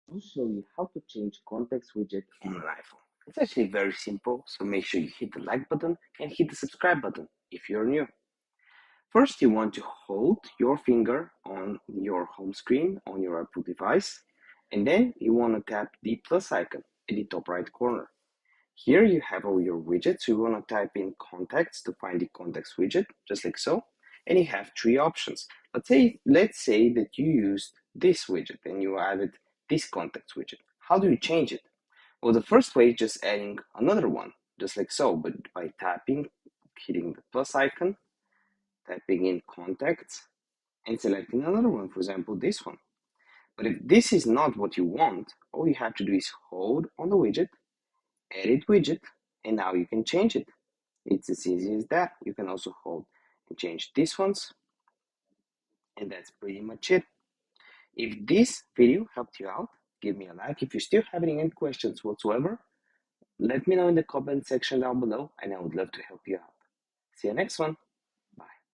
I'll show you how to change context widget on an iPhone. It's actually very simple, so make sure you hit the like button and hit the subscribe button if you're new. First, you want to hold your finger on your home screen on your Apple device, and then you want to tap the plus icon in the top right corner. Here you have all your widgets. You want to type in contacts to find the contacts widget, just like so. And you have three options. Let's say that you used this widget and you added this contacts widget. How do you change it? Well, the first way is just adding another one, just like so, but by hitting the plus icon, typing in contacts, and selecting another one, for example, this one. But if this is not what you want, all you have to do is hold on the widget, edit widget, and now you can change it. It's as easy as that. You can also hold and change these ones, and that's pretty much it. If this video helped you out, give me a like. If you still have any questions whatsoever, let me know in the comment section down below, and I would love to help you out. See you next one.